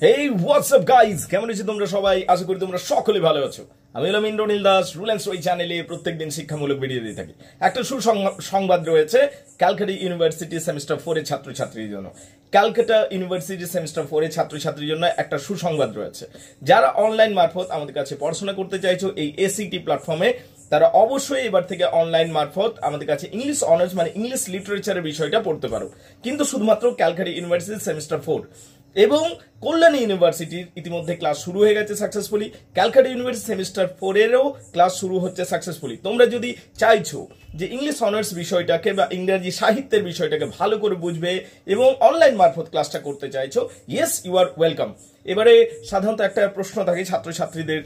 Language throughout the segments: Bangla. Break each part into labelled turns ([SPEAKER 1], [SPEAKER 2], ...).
[SPEAKER 1] Hey, what's up guys? কেমন আছো তোমরা সবাই? আশা করি তোমরা সকলে ভালো আছো। আমি হলাম Indranil Das, rule and story চ্যানেলে প্রত্যেকদিন শিক্ষামূলক ভিডিও দিয়ে থাকি। একটা সুসংবাদ রয়েছে ক্যালকাটা ইউনিভার্সিটি সেমিস্টার 4 এর ছাত্রছাত্রীর জন্য। ক্যালকাটা ইউনিভার্সিটি সেমিস্টার 4 এর ছাত্রছাত্রীর জন্য একটা সুসংবাদ রয়েছে। যারা অনলাইন মারফত আমাদের কাছে পড়াশোনা করতে চাইছো এই এসিটি প্ল্যাটফর্মে, তারা অবশ্যই এবার থেকে অনলাইন মারফত আমাদের কাছে ইংলিশ অনার্স মানে ইংলিশ লিটারেচারের বিষয়টা পড়তে পারো, কিন্তু শুধুমাত্র ক্যালকাটা ইউনিভার্সিটি সেমিস্টার 4 এবং কল্যাণী ইউনিভার্সিটির ইতিমধ্যে ক্লাস শুরু হয়ে গেছে সাকসেসফুলি। ক্যালকাটা ইউনিভার্সিটি সেমিস্টার 4 এরও ক্লাস শুরু হচ্ছে সাকসেসফুলি। তোমরা যদি চাইছো যে ইংলিশ অনার্স বিষয়টাকে বা ইংরেজি সাহিত্যের বিষয়টাকে ভালো করে বুঝবে এবং অনলাইন মারফত ক্লাসটা করতে চাইছো, ইয়েস ইউ আর ওয়েলকাম। এবারে সাধারণত একটা প্রশ্ন থাকে ছাত্রছাত্রীদের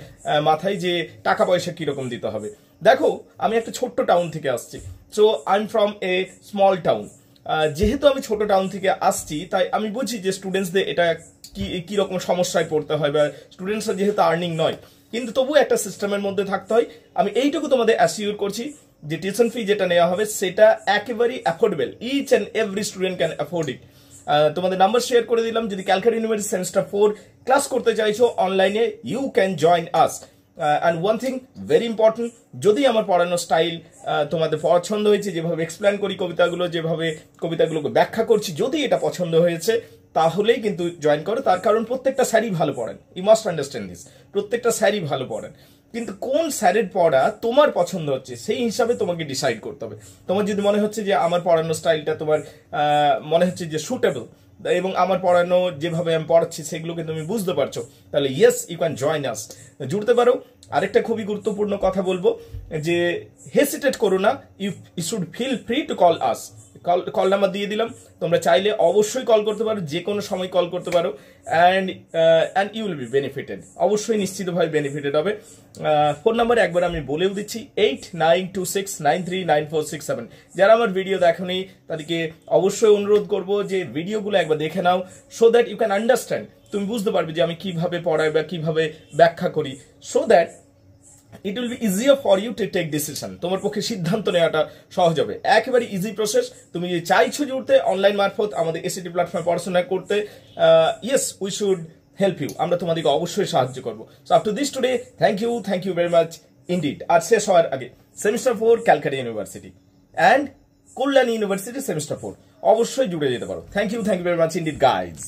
[SPEAKER 1] মাথায় যে টাকা পয়সা কিরকম দিতে হবে। দেখো, আমি একটা ছোট্ট টাউন থেকে আসছি, so I am from a small town. যেহেতু আমি ছোট টাউন থেকে আসছি, তাই আমি বুঝি যে স্টুডেন্টসদের এটা কি রকম সমস্যায় পড়তে হয়, বা স্টুডেন্টসরা যেহেতু আর্নিং নয়, কিন্তু তবু একটা সিস্টেমের মধ্যে থাকতে হয়। আমি এইটুকু তোমাদের অ্যাসিওর করছি যে টিউশন ফি যেটা নেওয়া হবে সেটা একেবারেই affordable, each and every student can afford it. তোমাদের নাম্বার শেয়ার করে দিলাম। যদি ক্যালকাটা ইউনিভার্সিটি সেমিস্টার 4 ক্লাস করতে চাইছো অনলাইনে, you can join us. And one thing very important, যদি আমার পড়ানোর স্টাইল তোমাদের পছন্দ হয়েছে, যেভাবে এক্সপ্লেন করি কবিতাগুলো, যেভাবে কবিতাগুলোকে ব্যাখ্যা করছি, যদি এটা পছন্দ হয়েছে তাহলেই কিন্তু জয়েন করো। তার কারণ প্রত্যেকটা স্যারই ভালো পড়েন, ইউ মাস্ট আন্ডারস্ট্যান্ড দিস। প্রত্যেকটা স্যারই ভালো পড়েন, কিন্তু কোন স্যারের পড়া তোমার পছন্দ হচ্ছে সেই হিসাবে তোমাকে ডিসাইড করতে হবে। তোমার যদি মনে হচ্ছে যে আমার পড়ানোর স্টাইলটা তোমার মনে হচ্ছে যে সুটেবল এবং আমার পড়ানো যেভাবে আমি পড়াচ্ছি সেগুলোকে তুমি বুঝতে পারছো, তাহলে yes you can join us, জুড়তে পারো। আরেকটা খুবই গুরুত্বপূর্ণ কথা বলবো যে হেসিটেট করো না, you should feel free to call us. Call number দিয়ে দিলাম, তোমরা চাইলে অবশ্যই কল করতে পারো, যে কোনো সময় কল করতে পারো। And you will be benefited, অবশ্যই নিশ্চিতভাবে বেনিফিটেড হবে। ফোন নাম্বার একবার আমি বলেও দিচ্ছি, 8926939467। যারা আমার ভিডিও দেখোনি তাদেরকে অবশ্যই অনুরোধ করবো যে ভিডিওগুলো একবার দেখে নাও, so that you can understand. তুমি বুঝতে পারবে যে আমি কিভাবে পড়াই বা কিভাবে ব্যাখ্যা করি, so that it will be easier for you to take decision. তোমার পক্ষে সিদ্ধান্ত নেওয়াটা সহজ হবে, একেবারে ইজি প্রসেস। তুমি যদি চাইছো জুড়তে অনলাইন মারফত আমাদের এসিটি প্ল্যাটফর্মে পড়াশোনা করতে, yes we should help you, আমরা তোমাদেরকে অবশ্যই সাহায্য করবো। So up to this today, thank you very much indeed. আর শেষ হওয়ার আগে, semester 4 Calcutta university and Kalyani university semester 4 অবশ্যই জুড়ে যেতে পারো। Thank you very much indeed guys.